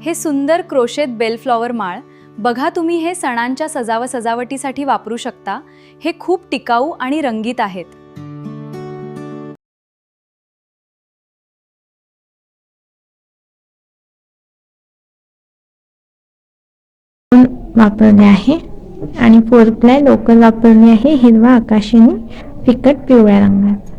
हे सुंदर क्रोशेत bell flower माळ बघा, तुम्ही हे सणांच्या सजावटीसाठी वापरू शकता। हे खूप टिकाऊ आणि रंगीत आहेत। वापरले आहे आणि 4 प्लाय लोकल वापरले आहे, हिरवा आकाशी आणि फिकट पिवळ्या रंगाचा।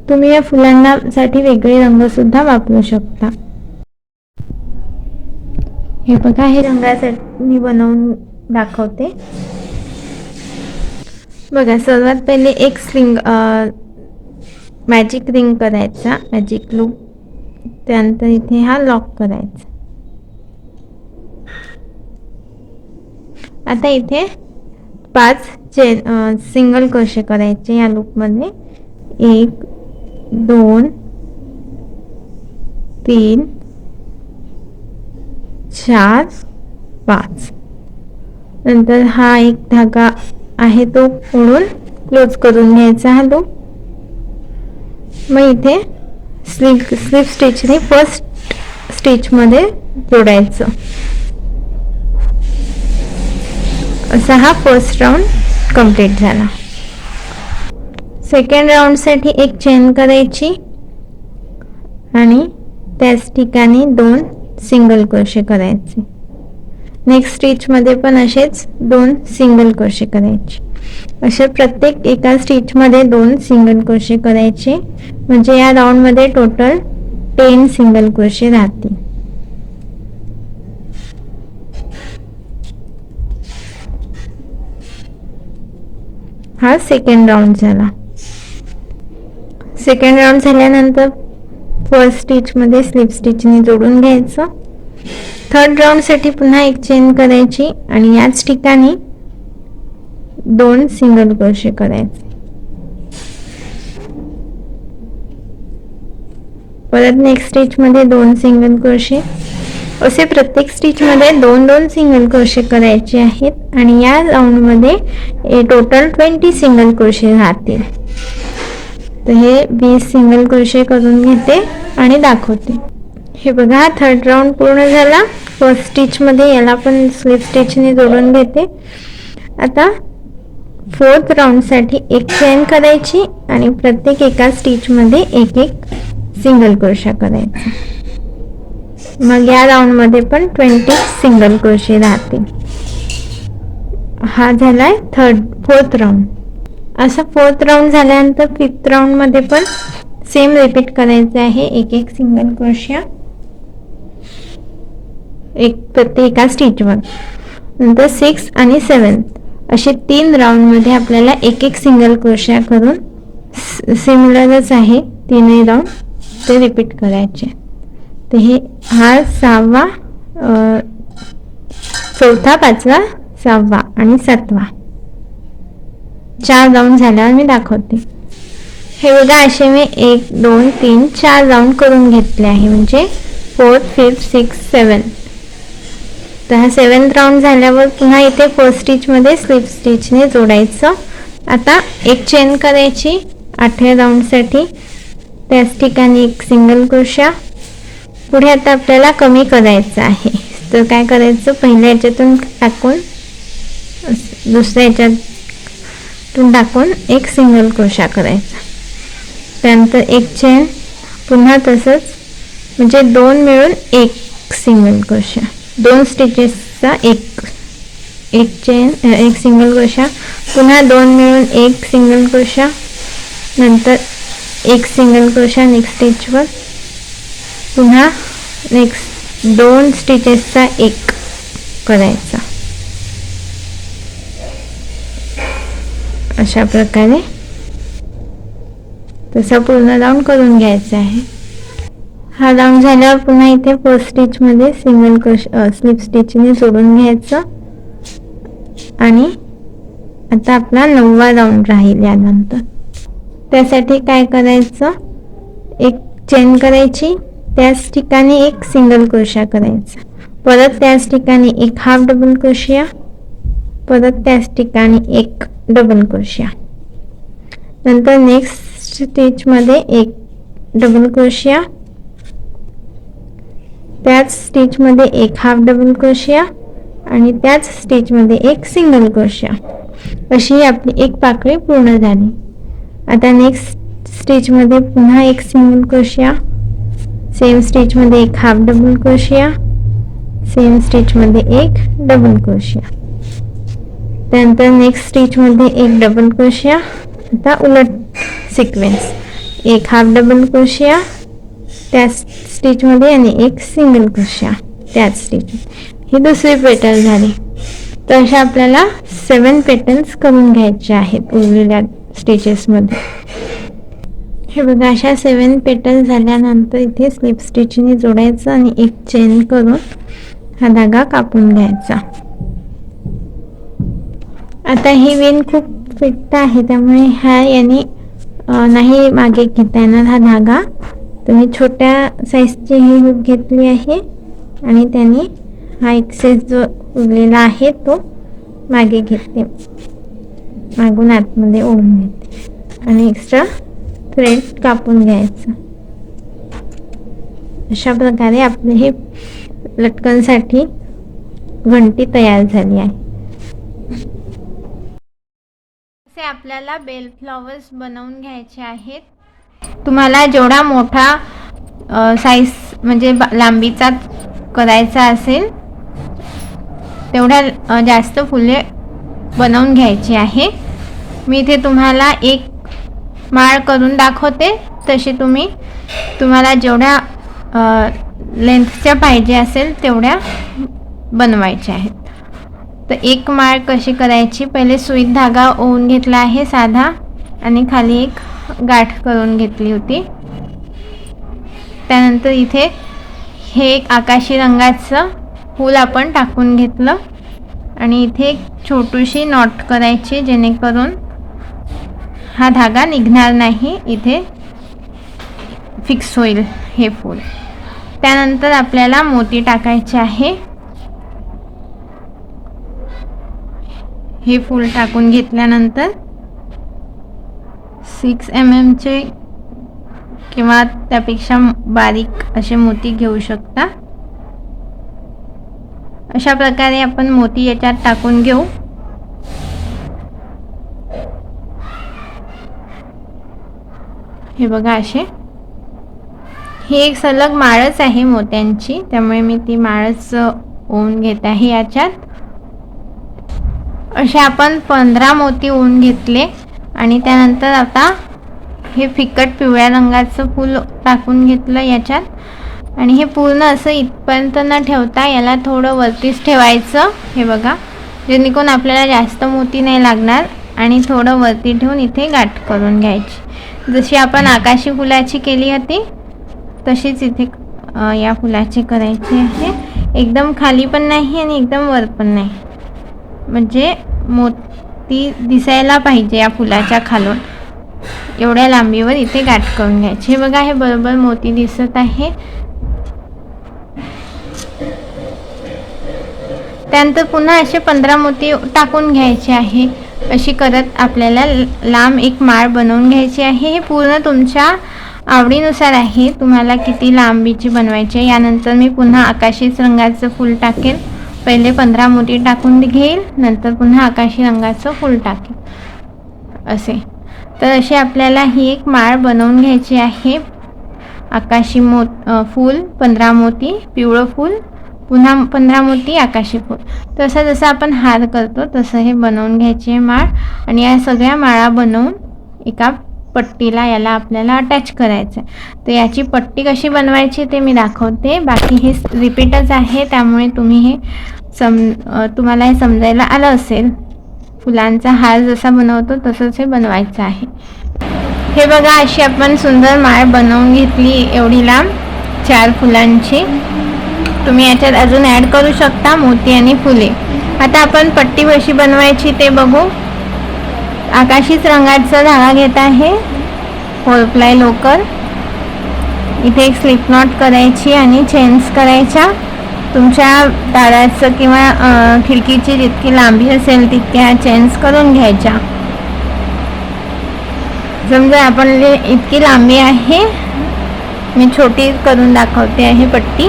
तुम्ही या फुलांना साठी वेगळे रंग सुद्धा वापरू शकता। हे बघा, हे रंगासाठी मी बनवून दाखवते। बघा, सर्वात पहिले एक स्ट्रिंग मॅजिक रिंग करायचा, मॅजिक लूप, त्यानंतर इथे हा लॉक करायचा। आता इथे 5 सिंगल क्रोशे करायचे या लूप मध्ये। 1 2 3 4 5। नंतर हा एक धागा आहे तो ओढून क्लोज करून घ्यायचा हा लूप। मग इथे स्लिप स्टिचने फर्स्ट स्टिच मध्ये जोडायचं। असा हा फर्स्ट राउंड कंप्लीट झाला। सेकंड राउंड साठी एक चेन करायची आणि त्याच ठिकाणी 2 सिंगल क्रोशे करायचे। नेक्स्ट स्टिच मध्ये पण असेच 2 सिंगल क्रोशे करायचे। अशा प्रत्येक एका स्टिच मध्ये 2 सिंगल क्रोशे करायचे, म्हणजे या राउंड मध्ये टोटल 10 सिंगल क्रोशे राहतील। हा सेकंड राउंड झाला। सेकंड राउंड झाल्यानंतर फर्स्ट स्टिच मध्ये स्लिप स्टिचने जोडून घ्यायचं। थर्ड राउंड साठी पुन्हा एक चेन करायची आणि याच ठिकाणी 2 सिंगल क्रोशे करायचे। परत नेक्स्ट स्टिच मध्ये 2 सिंगल क्रोशे, असे प्रत्येक स्टिच मध्ये 2-2 सिंगल क्रोशे करायचे आहेत आणि या राउंड मध्ये टोटल 20 सिंगल क्रोशे राहतील। तर हे 20 सिंगल क्रोशे करून घेते आणि दाखवते। हे बघा, थर्ड राउंड पूर्ण झाला। फर्स्ट स्टिच मध्ये याला पण स्लिप स्टिचने जोडून घेते। आता फोर्थ राउंड साठी एक चेन करायची आणि प्रत्येक एका स्टिच मध्ये एक सिंगल क्रोशा करायचा। मग या राउंड मध्ये पण 20 सिंगल क्रोशे राहतील। हा झालाय फोर्थ राउंड। असा फोर्थ राउंड झाल्यानंतर फिफ्थ राउंड मध्ये पण सेम रिपीट करायचं आहे, एक सिंगल क्रोशा प्रत्येक एका स्टिच वर। नंतर 6 आणि 7 असे 3 राउंड मध्ये आपल्याला एक सिंगल क्रोशा करून सिमिलरच आहे तीनही राउंड ते रिपीट करायचे। तर हे हा 6वा, 4था, 5वा, 6वा आणि 7वा 4 राउंड झाल्यावर मी दाखवते। हे बघा, असे मी 1 2 3 4 राउंड करून घेतले आहे, म्हणजे 4th 5th 6th 7th। तर हा 7th राउंड झाल्यावर पुन्हा इथे फर्स्ट स्टिच मध्ये स्लिप स्टिचने जोडायचं। आता एक चेन करायची 8व्या राउंड साठी, त्याच ठिकाणी एक सिंगल क्रोशा। पुढे आता आपल्याला कमी करायचं आहे, तर काय करायचं, पहिल्या याच्यातून टाकून दुसऱ्या याच्यातून टाकून एक सिंगल क्रोशा करायचा। त्यानंतर एक चेन, पुन्हा तसंच, म्हणजे 2 मिळून एक सिंगल क्रोशा, 2 स्टिचेसचा एक चेन, एक सिंगल क्रोशा, पुन्हा 2 मिळून एक सिंगल क्रोशा, नंतर एक सिंगल क्रोशा नेक्स्ट स्टिचवर, पुन्हा नेक्स्ट 2 स्टिचेसचा एक करायचा। अशा प्रकारे तसा पूर्ण राउंड करून घ्यायचा आहे। हा राउंड झाल्यावर पुन्हा इथे फर्स्ट स्टिच मध्ये सिंगल क्रोशा स्लिप स्टिचने जोडून घ्यायचं आणि आता आपला 9वा राउंड राहील। यानंतर त्यासाठी काय करायचं, एक चेन करायची, त्याच ठिकाणी एक सिंगल क्रोशा करायचा, परत त्याच ठिकाणी एक हाफ डबल क्रोशिया, परत त्याच ठिकाणी एक डबल क्रोशिया, नंतर नेक्स्ट स्टिच मध्ये एक डबल क्रोशिया, त्याच स्टिचमध्ये एक हाफ डबल क्रोशिया आणि त्याच स्टिचमध्ये एक सिंगल क्रोशिया, अशी आपली एक पाकळी पूर्ण झाली. आता नेक्स्ट स्टिचमध्ये पुन्हा एक सिंगल क्रोशिया, सेम स्टिचमध्ये एक हाफ डबल क्रोशिया, सेम स्टिचमध्ये एक डबल क्रोशिया, त्यानंतर नेक्स्ट स्टिचमध्ये एक डबल क्रोशिया. आता उलट सिक्वेन्स, एक हाफ डबल क्रोशिया त्याच स्टिचमध्ये आणि एक सिंगल क्रोशिया त्याच स्टिच. ही दुसरी पेटल झाली. तर अशा आपल्याला 7 पेटल्स करून घ्यायचे आहेत उरलेल्या स्टिचेसमध्ये. हे बघा, अशा 7 पेटल झाल्यानंतर इथे स्लिप स्टिचने जोडायचं आणि एक चेन करून हा धागा कापून घ्यायचा. आता ही वेन खूप फिट आहे त्यामुळे ह्या याने नाही मागे घेता येणार हा धागा. तर मी छोट्या साईजची ही हुक घेतली आहे आणि त्याने हा एक्सेस जो उरलेला आहे तो मागे घेते, मागून आतमध्ये ओढून घेते आणि एक्स्ट्रा थ्रेड कापून घ्यायचं. अशा प्रकारे आपले हे लटकनसाठी घंटी तयार झाली आहे. असे आपल्याला बेल फ्लॉवर्स बनवून घ्यायचे आहेत. तुम्हाला जेवढा मोठा साईज म्हणजे लांबीचा करायचा असेल तेवढ्या जास्त फुले बनवून घ्यायची आहे. मी इथे तुम्हाला एक माळ करून दाखवते, तशी तुम्हाला जेवढ्या लेंथच्या पाहिजे असेल तेवढ्या बनवायच्या आहेत. तर एक माळ कशी करायची, पहिले सुईत धागा ओवून घेतला आहे साधा आणि खाली एक गाठ करून घेतली होती. त्यानंतर इथे हे एक आकाशी रंगाचं फूल आपण टाकून घेतलं आणि इथे एक छोटीशी नॉट करायची जेणेकरून हा धागा निघणार नाही, इथे फिक्स होईल हे फूल. त्यानंतर आपल्याला मोती टाकायचे आहे. हे फूल टाकून घेतल्यानंतर 6 mm चे किंवा त्यापेक्षा बारीक असे मोती घेऊ शकता. अशा प्रकारे आपण मोती याच्यात टाकून घेऊ. हे बघा, असे ही एक सलग माळच आहे मोत्यांची, त्यामुळे मी ती माळच ओवून घेत आहे याच्यात. असे आपण 15 मोती ओवून घेतले आणि त्यानंतर आता हे फिकट पिवळ्या रंगाचं फूल टाकून घेतलं याच्यात आणि हे पूर्ण असं इथपर्यंत न ठेवता याला थोडं वरतीच ठेवायचं. हे बघा, जेणेकरून आपल्याला जास्त मोती नाही लागणार आणि थोडं वरती ठेवून इथे गाठ करून घ्यायची. जशी आपण आकाशी फुलाची केली होती तशीच इथे या फुलाची करायची आहे. एकदम खाली पण नाही आणि एकदम वर पण नाही, म्हणजे मोती दिसायला पाहिजे या फुलाच्या खालून, एवढ्या लांबीवर इथे गाठ करून घ्यायची. हे बघा, हे बरोबर मोती दिसत आहे. त्यानंतर पुन्हा असे 15 मोती टाकून घ्यायचे आहे. अशी करत आपल्याला लांब एक माळ बनवून घ्यायची आहे. हे पूर्ण तुमच्या आवडीनुसार आहे, तुम्हाला किती लांबीची बनवायची आहे. यानंतर मी पुन्हा आकाशीच रंगाचं फूल टाकेल. पहिले 15 मोती टाकून घेईल, नंतर पुन्हा आकाशी रंगाचं फूल टाकेल असे. तर अशी आपल्याला ही एक माळ बनवून घ्यायची आहे. आकाशी फूल, 15 मोती, पिवळं फूल, पुन्हा 15 मोती, आकाशी फूल. तसं जसं आपण हार करतो तसं हे बनवून घ्यायची आहे माळ. आणि या सगळ्या माळा बनवून एका पट्टीला याला आपल्याला अटॅच करायचं आहे. तर याची पट्टी कशी बनवायची ते मी दाखवते. बाकी हे रिपीटच आहे, त्यामुळे तुम्ही हे तुम्हाला हे समजायला आलं असेल. फुलांचा हार जसा बनवतो तसंच हे बनवायचं आहे. हे बघा, अशी आपण सुंदर माळ बनवून घेतली एवढी लांब 4 फुलांची. तुम्ही याच्यात अजून ॲड करू शकता मोती आणि फुले. आता आपण पट्टी कशी बनवायची ते बघू. आकाशीच रंगाचा धागा घेत आहे, 4 प्लाय लोकर. इथे एक स्लिप नॉट करायची आणि चेन्स करायच्या. तुमच्या दाराचं किंवा खिडकीची जितकी लांबी असेल तितक्या चेन्स करून घ्यायच्या. समजा आपल्याला इतकी लांबी आहे, मी छोटी करून दाखवते आहे पट्टी.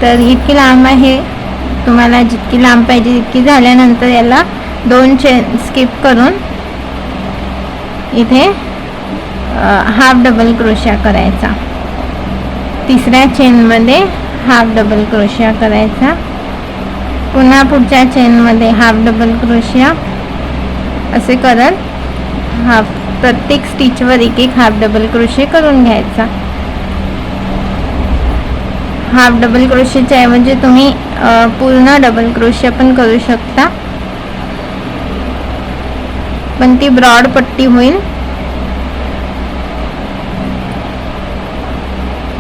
तर इतकी लांब आहे. तुम्हाला जितकी लांब पाहिजे तितकी झाल्यानंतर याला 2 चेन स्किप करून इथे हाफ डबल क्रोशिया करायचा. तिसऱ्या चेनमध्ये हाफ डबल क्रोशिया करायचा. पुन्हा पुढच्या चेनमध्ये हाफ डबल क्रोशिया. असे करत प्रत्येक स्टिचवर एक एक हाफ डबल क्रोशे करून घ्यायचा. हाफ डबल क्रोशेच्या ऐवजी तुम्ही पूर्ण डबल क्रोशे पण करू शकता, पण ती ब्रॉड पट्टी होईल.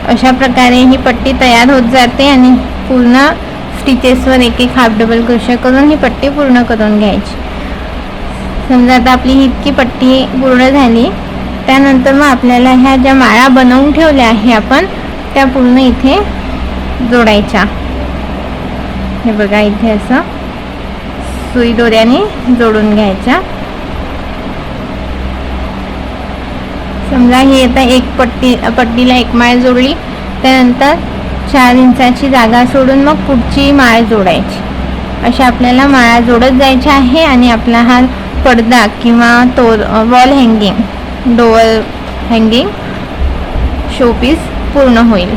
अशा प्रकारे ही पट्टी तयार होत जाते आणि पूर्ण स्टिचेसवर एक एक हाफ डबल क्रोशे करून ही पट्टी पूर्ण करून घ्यायची. समजा आता आपली ही इतकी पट्टी पूर्ण झाली. त्यानंतर मग आपल्याला ह्या ज्या माळा बनवून ठेवल्या आहे आपण, त्या पूर्ण इथे जोडायच्या. हे बघा, इथे असं सुई दोऱ्याने जोडून घ्यायच्या. समजा ही आता एक पट्टीला एक माळ जोडली. त्यानंतर 4 इंचाची जागा सोडून मग पुढची माळ जोडायची. अशा आपल्याला माळा जोडत जायच्या आहे आणि आपला हा पडदा किंवा wall hanging, door hanging showpiece पूर्ण होईल.